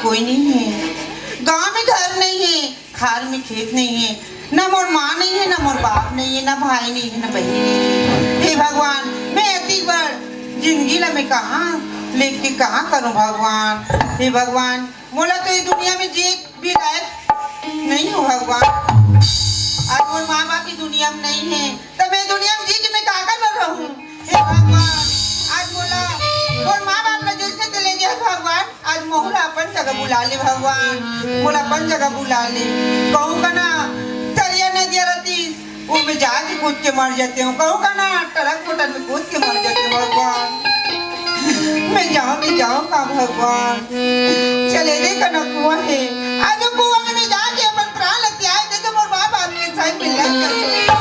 कोई नहीं है, गांव में घर नहीं है, खाल में खेत नहीं है, न मोर माँ नहीं है, न मोर बाप नहीं है, न भाई नहीं है, न बहन नहीं है। हे भगवान, मैं इतनी बार जिंदगी ला मैं कहाँ लेके कहाँ करूँ भगवान। हे भगवान, मोला तो ये दुनिया में जी भी लायक नहीं हो भगवान। आज मोर माँ बाप की दुनिया में नहीं है, तब मैं दुनिया में जी के मैं कहाँ कर रहूँ। हे भगवान, आज मोला मोर माँ बाप ने जैसे चले गया भगवान, आज मोहला अपन जगह बुला ले भगवान, मोला अपन जगह बुला ले। कहूँ का ना चलिया नदिया रहती वो में जाके कूद के मर जाते हूँ, कहूँ का ना ट्रक मोटर में कूद के मर जाते हूँ भगवान। मैं जाऊँ का भगवान, चले दे का ना कुआं है, आज वो कुआं में जाके अपन प्राण लगते आए थे तो मोर माँ बाप के साथ मिलना चाहिए।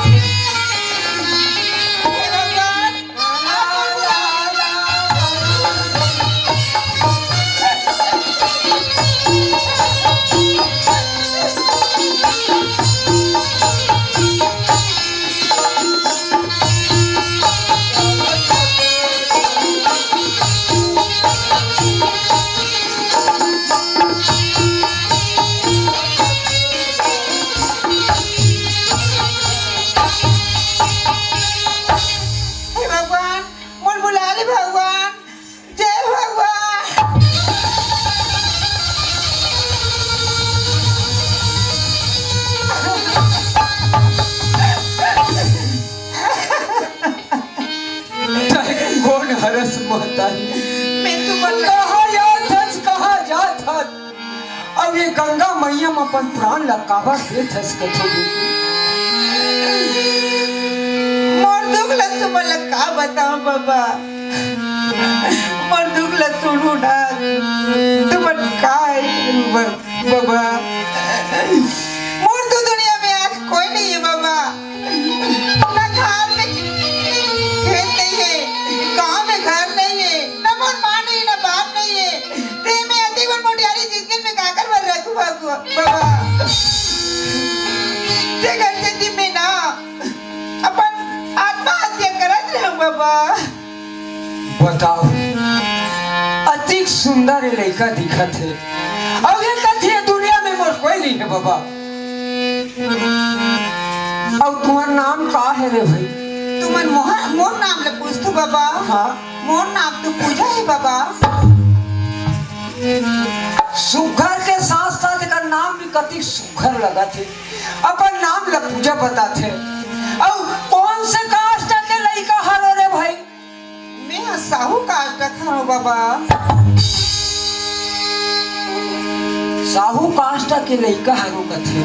अब ये गंगा मैया में अपन प्राण लकावा दे थस कथो मोर दुख लग तुम का बताओ बाबा, मोर दुख लग सुनो ना तुम का बाबा। मोर तो दुनिया में आज कोई नहीं है बाबा, ना घर में खेत नहीं है, गांव में घर नहीं है, ना मोर माँ नहीं, ना बाप नहीं है, ते में अति बड़ मोटियारी जिंदगी में काकर भर रखूं बाबा। ते घर से दी में ना अपन आत्महत्या करत रहूं बाबा। बताओ, अति सुंदर लड़का दिखत है, और ये कथी दुनिया में मोर कोई नहीं है बाबा। और तुम्हारा नाम का है रे भाई? तुमन मोर नाम ले पूछ तू बाबा। हाँ, मोर नाम तो पूजा है बाबा। सुघर के साथ साथ का नाम भी कति सुघर लगा थे, अपन नाम ला पूजा बताते। और कौन से कास्ट के लड़का हरो रे भाई? मैं साहू कास्ट का हूँ बाबा। साहू कास्ट के लड़का हरो कथे,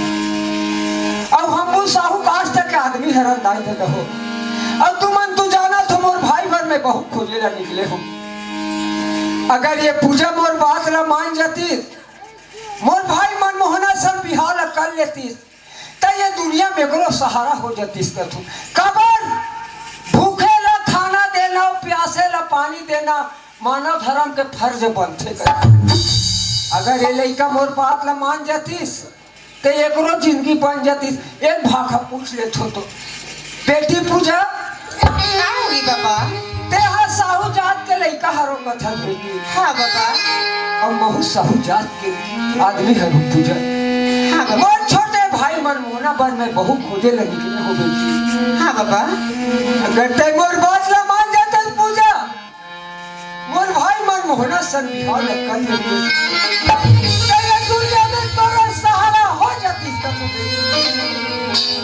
और हम साहू कास्ट के आदमी हरन दाई दे रहो। और तुमन तू जाना तो मोर भाई भर में बहुत खोजे ला निकले हो। अगर ये पूजा मोर बात ला मान जाती, मोर भाई मनमोहना सन बिहार कर लेती, तो ये दुनिया में करो सहारा हो जाती। कबर भूखे ला खाना देना, प्यासे ला पानी देना मानव धर्म के फर्ज बनते कर। अगर ये लड़का मोर बात ला मान जातीस तो एक रोज जिंदगी बन जातीस। एक भाखा पूछ ले तो बेटी पूजा क्या होगी बाबा? ते हा साहू जात के लड़का हरो कथा बेटी। हाँ बाबा। और महू साहू जात के आदमी हरो पूजा। हाँ बाबा। मोर छोटे भाई मनमोहना बर में बहु खोजे लगी कि हो बेटी। हाँ बाबा। अगर ते मोर बात ला मान जाता पूजा, मोर भाई मनमोहना सन बिहार कर लेती, तेरे दुनिया में तोरा सहारा हो जाती।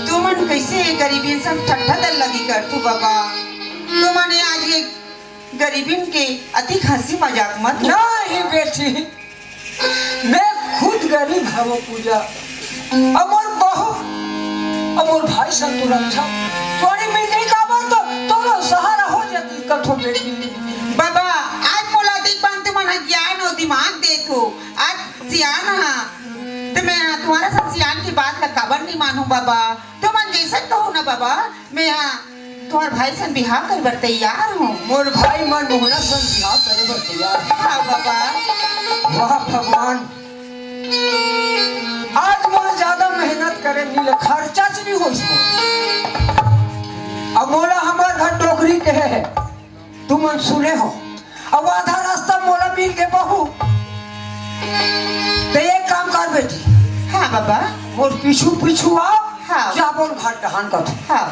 तुमन कैसे गरीबी सब ठट्ठा दल लगी कर तू बाबा। तुमने आज ये गरीबी के अति हंसी मजाक मत। नहीं बेटी, मैं खुद गरीब हूँ पूजा। अमोर बहू अमोर भाई सन तू रक्षा थोड़ी मिल का बात तो तोरो सहारा हो जाती कठो बेटी। बाबा आज मोला देख पान तुम ज्ञान और दिमाग देखो, आज सियान हाँ तो मैं तुम्हारा सब सियान की बात का खबर नहीं मानूं बाबा। तुम जैसा कहो ना बाबा, मैं यहाँ तुम्हारे भाई सन बिहार कर बर तैयार हूँ। मोर भाई मनमोहना सन बिहार करे बर तैयार। हाँ बाबा। वाह भगवान, आज मोर ज्यादा मेहनत करे नीले खर्चा से नहीं हो इसमें। अब मोला हमार घर टोकरी के है, तुम सुने हो। अब आधा रास्ता मोला मिल के बहू तो एक काम कर बेटी, हाँ बाबा। मोर पीछू पीछू आ, हाँ। जाबोन घाट डहान कर। हाँ।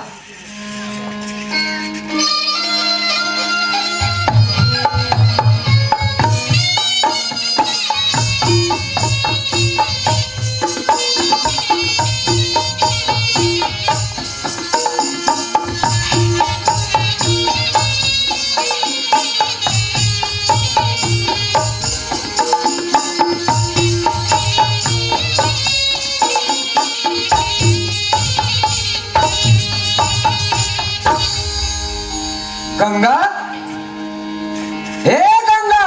गंगा, ए गंगा,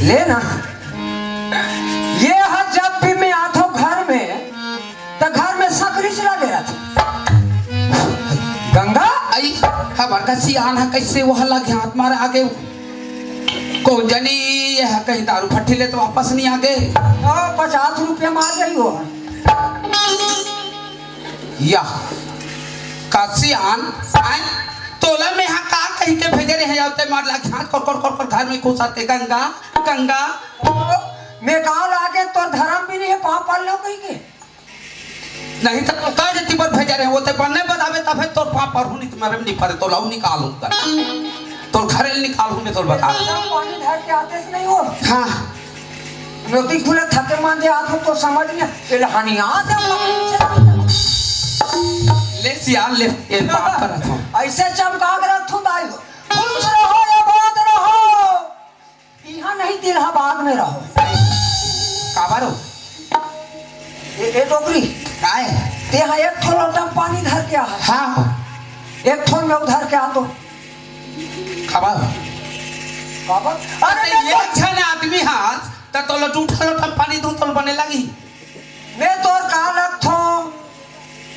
ले ना। ये हर जब भी मैं आता हूँ घर में, तो घर में सकरी चला दे रहा था। गंगा, आई हमार का सियान है कैसे वो हल्ला घात मारे आगे कौन जानी ये है कहीं दारू फट्टी ले तो वापस नहीं आगे 50 रुपया मार रही हो। या का सियान आए तोला में यहाँ का कहीं के भेजे रहे जाते मार ला घात कर घर में घुस आते गंगा गंगा मैं गाँव लाके तो धर्म भी नहीं है, पाप पाल लो कहीं के नहीं तो कह देती पर भेजे रहे वो तो बनने बतावे तब तो पाप पर हूँ नहीं तुम्हारे नहीं पड़े तो लाऊ निकालूं कर तो घरे निकालूं मैं तो बता पानी धर के आते से नहीं हो। हाँ नोटी खुले थके मान दे आते तो समझ नहीं इल्हानी आते ले सियान ले ये बात कर रहा था ऐसे चमका के रखो दाई को खुश रहो या बात रहो, यहाँ नहीं दिलहाबाद में रहो। काबारो ए डोगरी काय ते यहाँ एक थोड़ा लोटा पानी धर के आ, हाँ एक थोड़ में उधर के आ दो काबारो बाबा। अरे ये अच्छा ना आदमी हाथ तो लट उठा लोटा पानी दूं तो बने लगी मैं तो का लग थो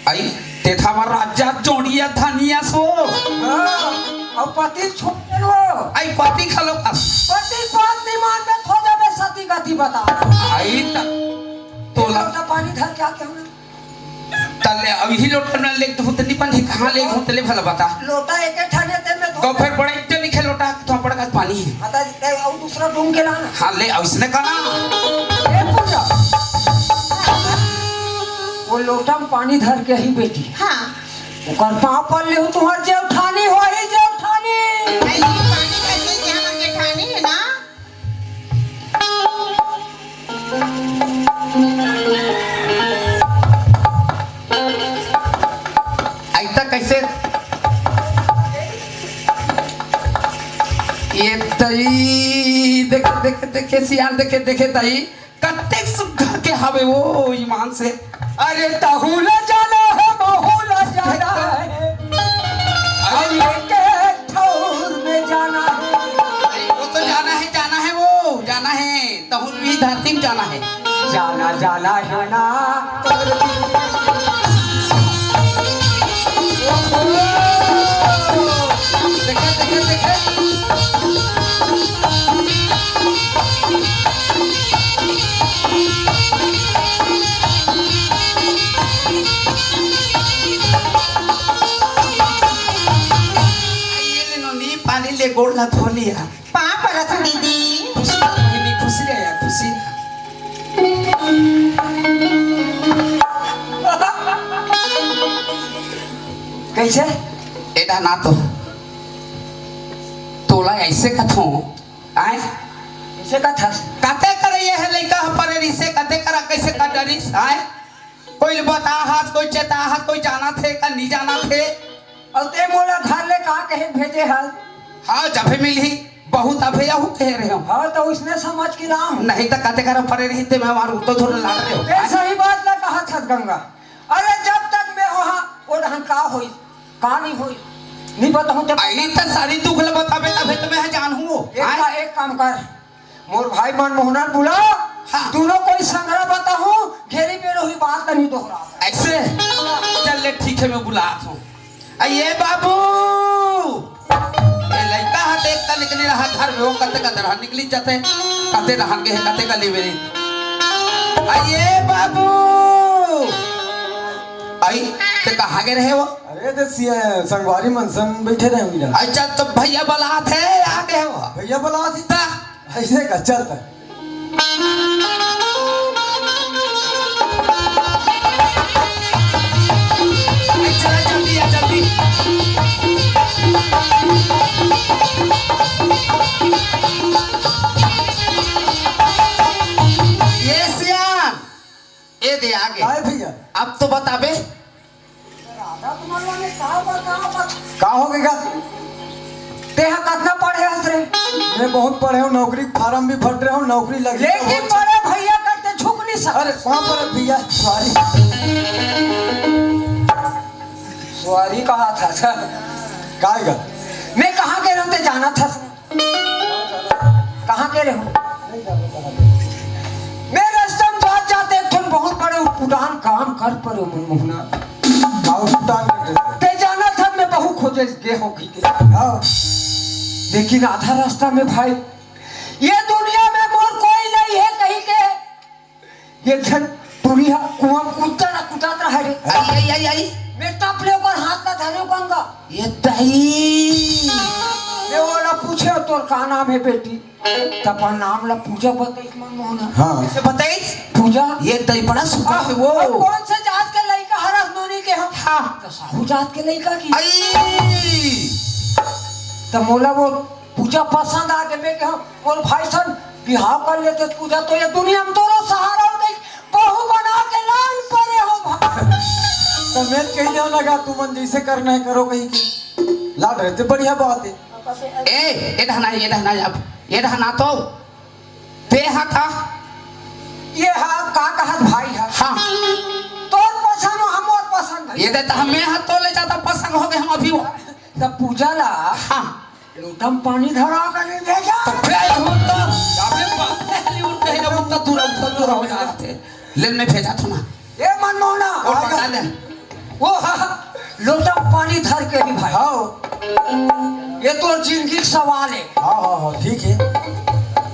आई ते था मार राजा जोड़िया धनिया सो और पति छोड़ लो आई पाती खा लो पति पत्नी मान में थो जाबे सती गति बता आई तो लोटा पानी धर के आके हम तले अभी ही लोटा में ले तो नहीं पानी कहाँ ले घूमते ले भला बता लोटा एक ठाने ते में तो फिर बड़ा इतना लिखे लोटा तो बड़ा का पानी है आता ते और दूसरा ढूंढ के लाना। हाँ ले इसने कहा ए पूजा वो लोटा में पानी धर के ही बेटी हाँ। ओकर पाँव पर ले तुम्हार जेठानी हो ही जेठानी आई पानी कैसे क्या हम जेठानी है ना। ऐसा कैसे ये तई देखे सियान देखे तई कत्ते सुखा के हवे वो ईमान से अरे तहुला जाना है बहुला जाना है अरे के ठौर में जाना है वो तो जाना है वो जाना है तहुल भी धरती में जाना है जाना है ना देखे पानी ले गोड़ ला धो लिया पाँव परत दीदी। खुशी रहे यार खुशी कैसे एडा ना तो तोला ऐसे कथो आए कैसे का था कते करे ये है लइका पर रिसे कते करा कैसे का डरिस आए कोई बता हाथ कोई चेता हाथ कोई जाना थे का नहीं जाना थे और ते मोला घर ले का कहे भेजे हाल हाँ जब मिली बहुत अभे यहू कह रहे हो हाँ तो उसने समझ के लाऊं नहीं तो कते करा परे रही थे मैं मारू तो थोड़ा लाग रहे हो ये सही बात ना कहा था गंगा। अरे जब तक मैं वहाँ वो ढंग का होई का नहीं होई नहीं बताऊं जब आई तो सारी दुगल बताबे तबे तो मैं जान हूँ एक काम कर मोर भाई मनमोहन बुला हाँ। दोनों कोई संग्रह बताऊं घेरी पे रही बात नहीं दोहरा ऐसे चल ले ठीक है मैं बुलाता हूँ ये बाबू ये लड़का हाथ एक का निकली रहा घर में वो कते का दरहा निकली जाते कते रहन के कते का लेवे ये बाबू आई ते कहाँ गए रहे वो अरे तो संगवारी मनसन बैठे रहे हुए अच्छा तो भैया बला थे आगे है वो भैया बोला थी ता ऐसे का चलता मैं बहुत पढ़े हूँ, नौकरी फार्म भी भर रहे हूँ, नौकरी लगी तो लेकिन बहुत- बड़े भैया करते झुक नहीं सकते। अरे वहाँ पर भैया सॉरी सॉरी कहा था सर। काएगा मैं कहाँ के रहते जाना था सर? कहाँ के रहो? मैं रास्ते में जात जाते एक ठन बहुत बड़े उड़ान काम कर पड़े मनमोहना। ते जाना था मैं बहु खोजे गे हो की के। हाँ लेकिन आधा रास्ता में भाई ये दुनिया में मोर कोई नहीं है कहीं के। ये जन दुनिया कुआं कूदता ना कूदात रहा रे। आई आई आई आई मैं टप ले कर हाथ ना धरे गंगा। ये दही मैं वाला पूछे तोर का नाम है बेटी? तब नाम ला पूजा बताई मनमोहना। हाँ से बताई पूजा ये दही बड़ा सुखा है वो। और कौन से जात के लड़का हरस नोनी के हम? हाँ तो साहू जात के लड़का की। आई तो मोला वो पूजा पसंद आ के मैं के हम बोल भाई सन बिहाव कर लेते पूजा तो ये दुनिया में तोरो सहारा हो गई बहू बना के लाल परे हो भाई। तो मैं कहने हो लगा तू मन जैसे करना है करो कहीं की लाड रहते बढ़िया बात है। ये ढहना अब ये ढहना तो ते हाँ था ये हाँ का कहत भाई है हाँ तोर पसंद हो हम और पसंद है। ये देता हमें हाथ तो ले जाता पसंद हो गए हम अभी वो तब पूजा ला हाँ लोटम पानी धरा कर नहीं भेजा। तो फिर हो तो अबे पहले उठ के जब उतना दूर हो जाते लेन में भेजा था ना ये मनमोहना और पकड़ा ले वो हाँ लोटम पानी धर के भी भाई हाँ ये तो जिंदगी सवाल है। हाँ हाँ हाँ ठीक है।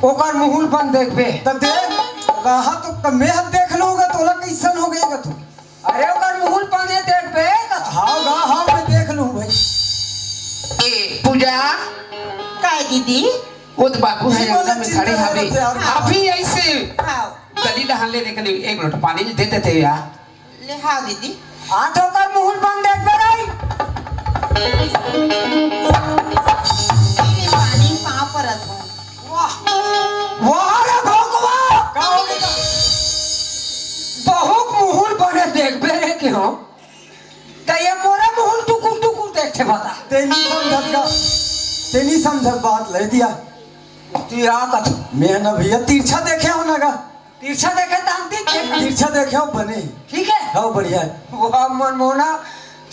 ओकर मुहुल बन देखबे तब देख रहा तो मैं हम देख लूंगा तोला कैसन हो गएगा तू। अरे ओकर मुहुल बने देखबे हाँ गा हाँ मैं देख लूँ भाई। ए पूजा काय दीदी वो तो बाबू है अंदर में खड़े हवे चिंता नहीं अभी ऐसे हाँ गली दहन लेने के लिए एक लोटा पानी दे देते यार ले हाँ दीदी हाथ ओकर मुहुल बन देखबे नहीं। ये पानी कहाँ परत हो वाह वाह रे भगवा का हो गएगा बहुत मुहुल बने देखबे रे के हम त ये मोरे मुहुल टुकुर टुकुर देखते बता। तेनी समझत बात ले दिया। तिया कथ मैं ना भैया तिरछा देखे हो ना गा तीर्छा देखे त हम देख के तिरछा देखे हो बने ठीक है। हाँ बढ़िया है। वाह मनमोहना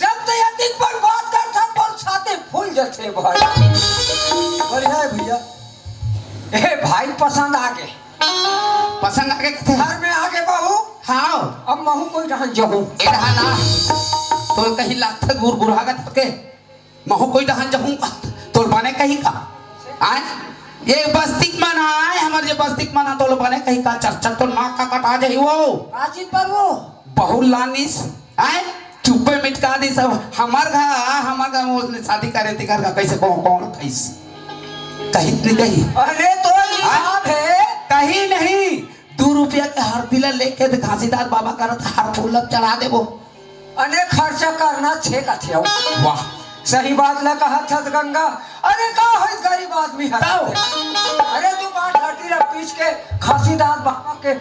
जब तो ये दिन पर बात करता पर छाते फूल जाते भाई। बढ़िया है भैया। ए भाई पसंद आ गए पसंद आके कथे घर में आके बहू हाँ अब महू कोई रहन जहू ए ढहना तो कहीं लागत गुरगुरागत के महू कोई दहन जाऊंगा तो बने कहीं का आए ये बस्तिक मना है हमारे जो बस्तिक मना तो बने कहीं का चर्चा तो नाक का कटा जाए वो काचित पर वो बहु लानिस आए चुप्पे मिटका दी सब हमार घर वो शादी करे थे घर का कैसे कौन कैसे कहीं नहीं कहीं अरे तो हिसाब है कहीं नहीं 2 रुपया के हर दिला लेके तो घासीदार बाबा करत हर फूल चढ़ा दे वो अनेक खर्चा करना छे का थे वाह सही बात ला कहा था गंगा। अरे का है गरीब आदमी है अरे तू बात हटी रख पीछ के खासीदार बाबा के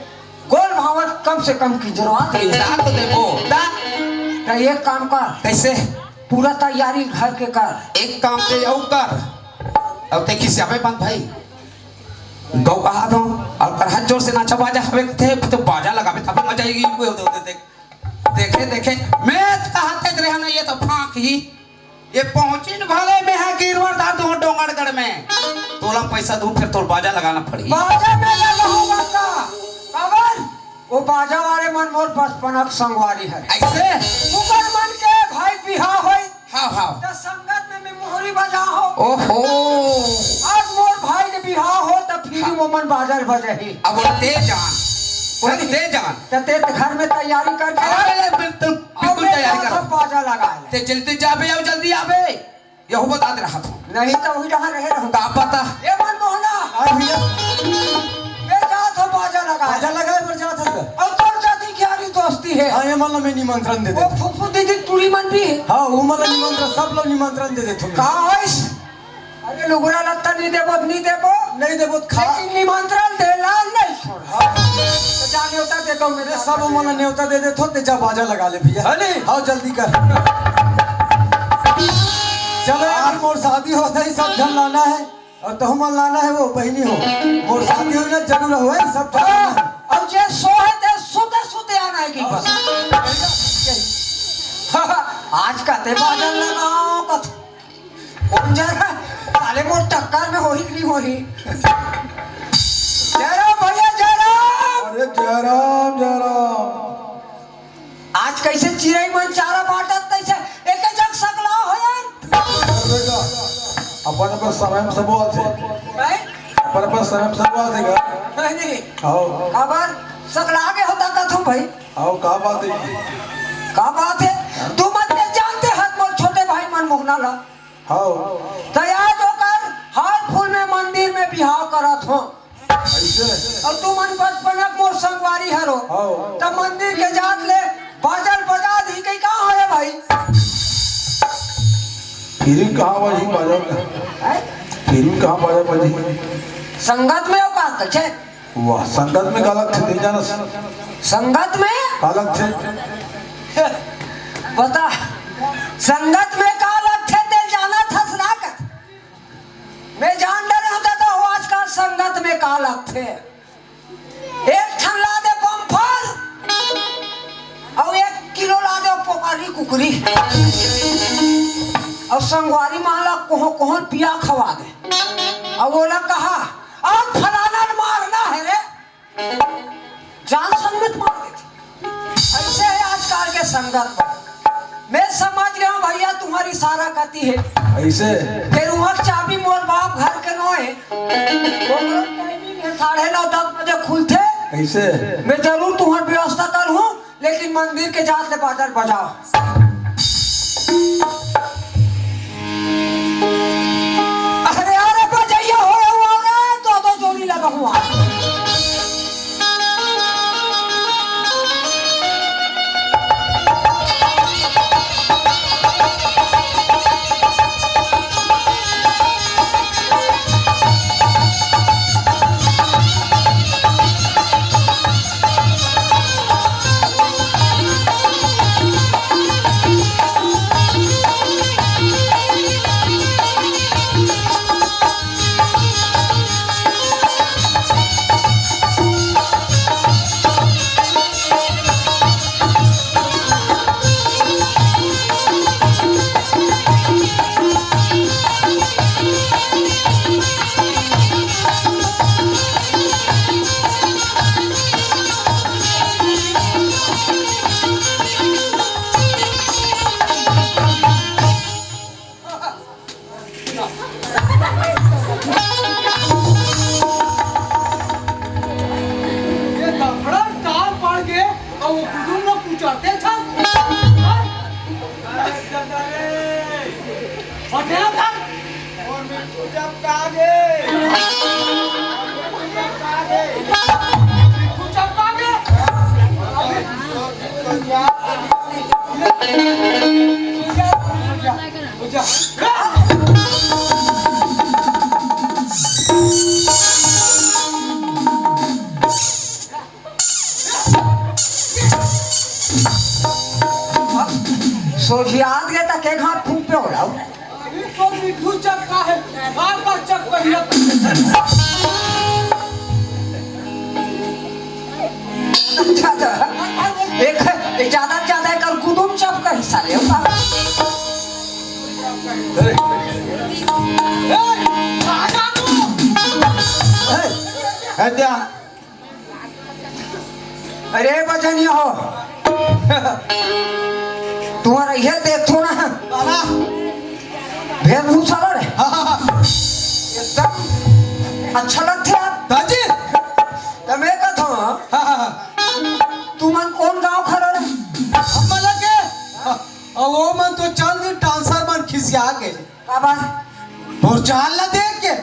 गोल भावत कम से कम की जरूरत है। दान तो देबो दा तो एक काम कर कैसे पूरा तैयारी घर के कर एक काम पे जाऊ कर अब ते किसी अबे बंद भाई गौ कहा दो और कर हाथ जोर से नाचा बाजा हवे थे तो बाजा लगावे तब मजा आएगी कोई देखे देखे मैं कहते रहे ना ये तो फांक ही ये पहुंची न भले में है गिरवर दा दो डोंगरगढ़ में तोला पैसा दूं फिर तोर बाजा लगाना पड़ी बाजा में लगा होगा का कवर वो बाजा वाले मन मोर बचपनक संगवारी है ऐसे मुकर मन के भाई बिहा होई हाँ हाँ तो संगत में मोहरी बजा हो ओहो आज मोर भाई के बिहा हो तो फिर मोमन बाजा बजे ही अब ते जान ते घर में तैयारी कर अरे बिल्कुल तैयारी कर बाजा लगा ते जल्दी जाबे और जल्दी आबे यहो बता दे रहा था नहीं तो वही रहा रहे रहूंगा का पता ये मन मोहना हाँ भैया ये जात हो बाजा लगा आजा लगाए पर जात है और तोर जाति की यारी दोस्ती है हाँ ये मतलब मैं निमंत्रण दे वो दे। फुफू दीदी तुरी मन भी है हाँ वो मतलब निमंत्रण सब लोग निमंत्रण दे देते कहाँ होइस अरे लुगड़ा लत्ता नहीं देबो नहीं देबो खा लेकिन निमंत्रण देला नहीं छोड़ तो जाने होता देखो मेरे मेरे सब मतलब न्योता दे देते हो ते जा बाजा लगा ले भैया अरे हाँ जल्दी कर चलो यार मोर शादी होता ही सब जन लाना है और तो हम लाना है वो बहनी हो और शादी हो ना जरूर हो है सब अब जे सोए ते सुते सुते आना है की बस आज का ते बादल लगाओ कथ कौन जा रहा साले मोर टक्कर में होही कि नहीं होही जरा भैया जरा अरे जयराम जयराम आज कैसे चिड़ै मन चारा बांटत तैसे एक जग सकला हो यार अपन पर समय में सब आते नहीं अपन पर समय में सब आते का नहीं आओ खबर सकला आगे होता कथू भाई आओ का बात है का बात है तुम अपने जानते हाथ मोर छोटे भाई मन मोहना ला आओ तैयार होकर हाल फूल में मंदिर में बिहाव करत हो ऐसे और तुम मन बचपन मोर संगवारी हरो आओ तब मंदिर के जात ले बाजल बजा दी कहीं कहाँ हो रे भाई फिर कहाँ बाजी बाजा फिर कहाँ बाजा बाजी संगत में हो का छे वाह संगत में कालक थे नहीं जाना संगत में कालक थे बता संगत में का अलग थे ते जाना था सलाकत मैं जान डरे होता तो आजकल संगत में का अलग थे एक ठन ला दे बम्फर और 1 किलो ला दे पोकारी कुकरी और संगवारी माला कोहो कोहो पिया खवा दे और वो लोग कहा और फलाना मारना है रे जान संगत मार देती ऐसे है आजकल के संगत मैं समझ रहा हूँ भैया तुम्हारी सारा करती है ऐसे फिर वहाँ चाबी मोर बाप घर के नो है 9:30 बजे खुलते ऐसे मैं जरूर तुम्हारी व्यवस्था करूँ लेकिन मंदिर के जात ले बाजार बजाओ अरे अरे बजाइया हो दो जोड़ी लगा हुआ सोचियात गए तक एक हाथ फूंक पे हो रहा हूँ तो मिठू चक्का है आपका चक पहिया एक ज्यादा कर कुदुम चप का हिस्सा ले अरे बजनी हो तुम्हारा यह देखो ना वेशभूषा रे एकदम अच्छा लगते आप दादी तो मैं कहता हूँ तुमन कौन गांव खड़ा रे हम लगे और वो मन तो चल दी डांसर मन खिसिया के का बात और चाल ला देख के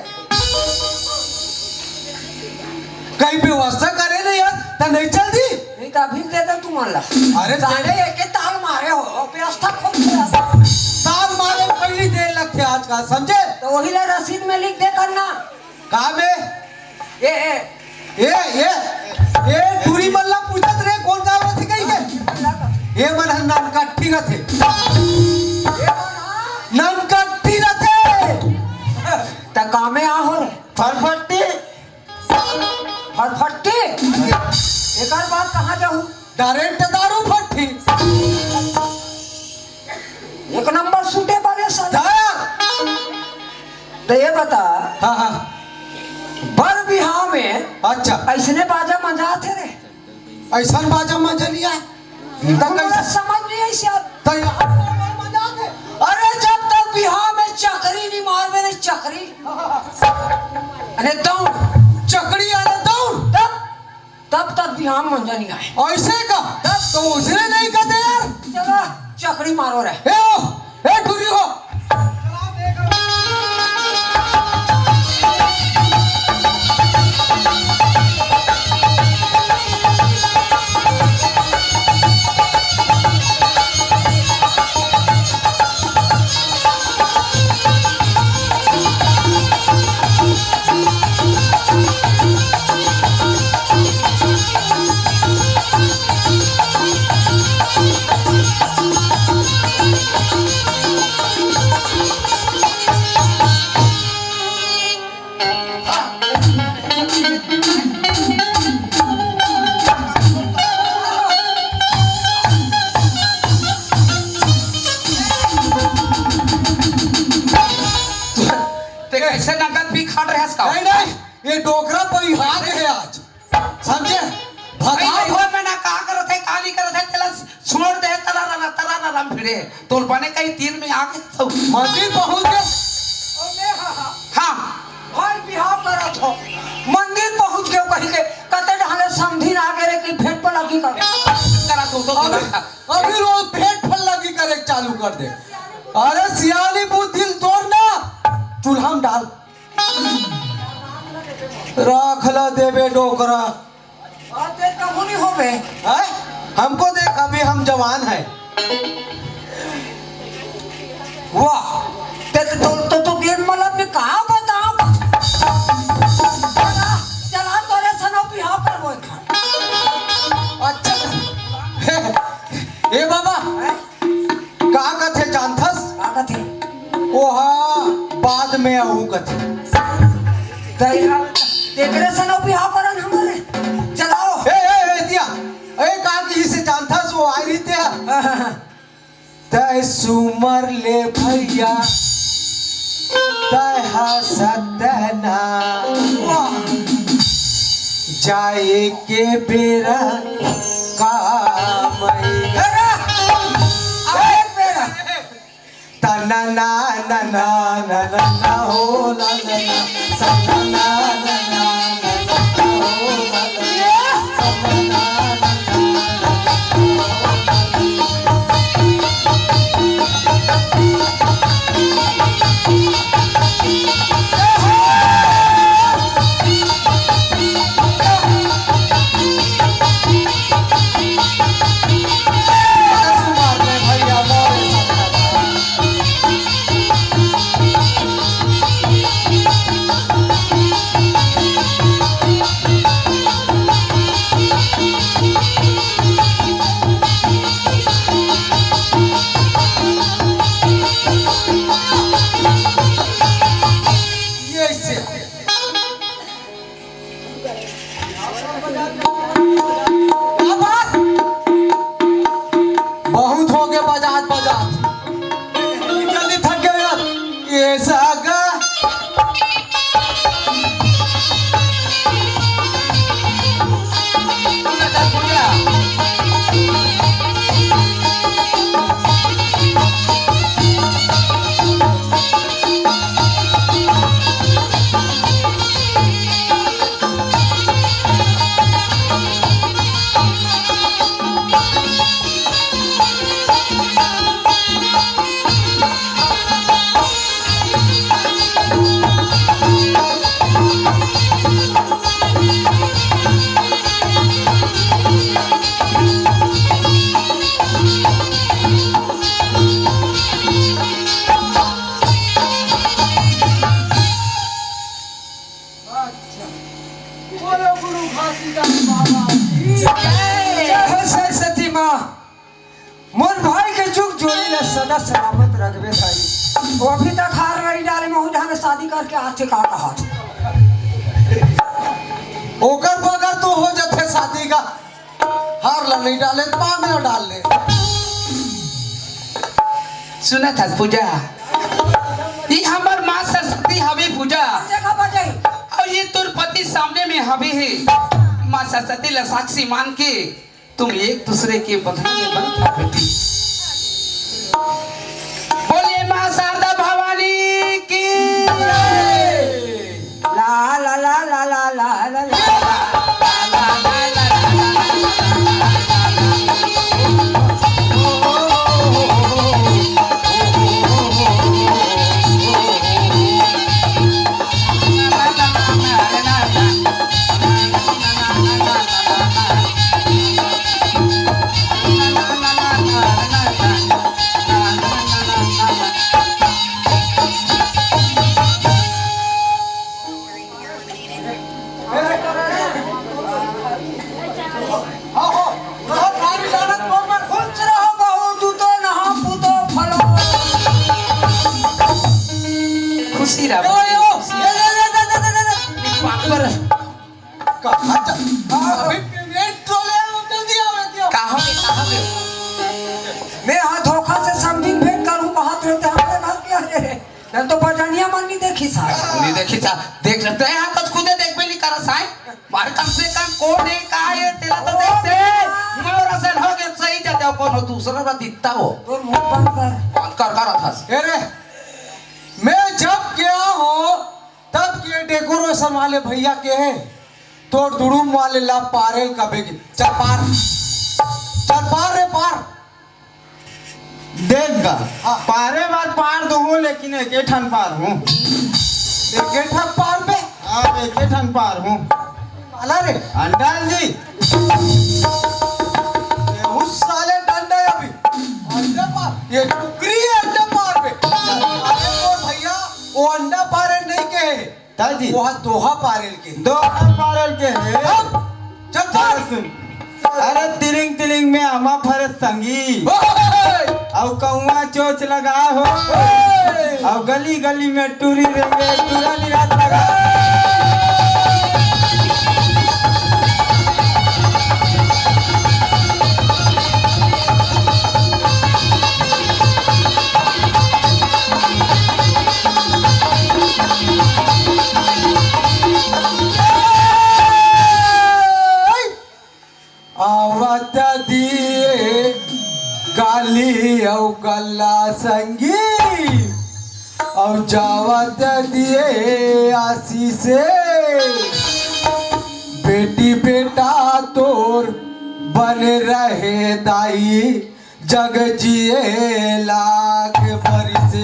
कहीं व्यवस्था करे नहीं यार तो नहीं चल दी नहीं तो अभी दे दे तुम ला अरे साले एक ताल मारे हो व्यवस्था खोल साल मारे पहली देर लगते आज का समझे तो वही ले रसीद में लिख दे करना कहा में ये दूरी मल्ला पूछत रे कौन गाँव थे कहीं के ये मन ननकट्टी न थे ननकट्टी न थे तो कामे आ हो रे फरफट्टी फटफटी एक बात कहाँ जाऊँ डायरेक्ट दारू फट्टी एक नंबर सूटे वाले साला दाया। तो ये बता हाँ हाँ बर बिहाव में अच्छा ऐसने बाजा मजा थे रे ऐसा बाजा मजा लिया हमरा समझ नहीं आई शायद मजा दे। अरे जब तक बिहाव में चकरी नहीं मारवे नहीं चकरी अरे दौड़ चकड़ी आने दौड़ तब तक बिहाव में मजा नहीं आए ऐसे का तो उसने नहीं कहते यार चलो चकरी मारो रे ए टूरी हो ऐसे नगद भी खा रहे हैं नहीं नहीं ये डोकरा परिहार है आज समझे भगा में ना का करत है काली करत है चला छोड़ दे तरा राम फिरे तोल बने कहीं तीर में आके तो मंदिर पहुंच गए हां भाई बिहाव करा था मंदिर पहुंच गए कहीं के कते ढाले समझी ना रे कि भेंट पर लगी कर करा तो अभी रोज पेट फल लगी करे चालू कर दे। अरे सियाली बुद्ध दिल तोड़ना चूल्हा में डाल राखला देवे डोकरा आते कबू नहीं होवे है हमको देख अभी हम जवान है वाह तो गेम मतलब में कहा बताओ चला तोरे सनो बिहाव पर बोल अच्छा ए बाबा का कथे जानथस का थे ओहा बाद में आहू कथे दया एकरे सनो बिहाव करन हमारे चलाओ ए दिया ए का की से जानथस वो आई रही ते तय सुमर ले भैया तय हसतना जाए के बेरा काम तना ना ना ना ना ना हो ना ना ना ना ना ना हो ना बहुत हो गए बजात जल्दी थक गए यार ये सागा सरस्वती माँ मोर भाई के जुग जोड़ी ने सदा सलामत रखबे थाई वो अभी तक हार रही डाले महू जहाँ में शादी शादी करके आते का कहा ओकर बगर तो हो जाते शादी का हार ला नहीं डाले तो पाँव में डाल ले। सुना था पूजा ये हमार माँ सरस्वती हवे पूजा जगह बजाई और ये तुर पति सामने में हवे है माँ सरस्वती ला साक्षी मान के तुम एक दूसरे के बंधन में बंध था बेटी। बोले माँ शारदा भवानी की ला ला ला ला ला ला ला ला खुश रहो बहू तू तो नहा पूतो फलो खुशी रहा पर कहाँ जा अभी पेमेंट तो ले आओ जल्दी आओ कहाँ में मैं यहाँ धोखा से समझिंग भेंट करूँ बात रहते हमारे घर क्या है मैं तो बजानिया मन नहीं देखी साहब नहीं देखी था देख सकते हैं आप खुद देख भी नहीं करा साई मारे कम से कम कौन है कहा है तेरा तो देखते मोर असल हो गया सही जाते हो कौन हो दूसरा बात दिखता हो और मुंह बंद कर बंद कर रहा था अरे मैं जब गया हूँ तब के डेकोरेशन वाले भैया के हैं तो दुड़ूम वाले ला पारेल का बेगी चल पार रे पार देख गा पारे बार पार दो हूँ लेकिन एक ठन पार हूँ एक ठन पार पे अब एक ठन पार हूँ अला रे अंडल जी ये उस साले डंडा है अभी अंडा पार ये टुकरी है अंडा पार पे अरे वो भैया वो अंडा पारेल नहीं के है ताजी वो दोहा पारेल के दो पारल के है अब चल पार सुन अरे तिलिंग तिलिंग में हमा फरस संगी और कौआ चोच लगा हो और गली गली में टूरी रेंगे टूरा निरात लगा आवत दिए गाली और गल्ला संगी और जावत दिए आसी से बेटी बेटा तोर बन रहे दाई जग जिए लाख बरसे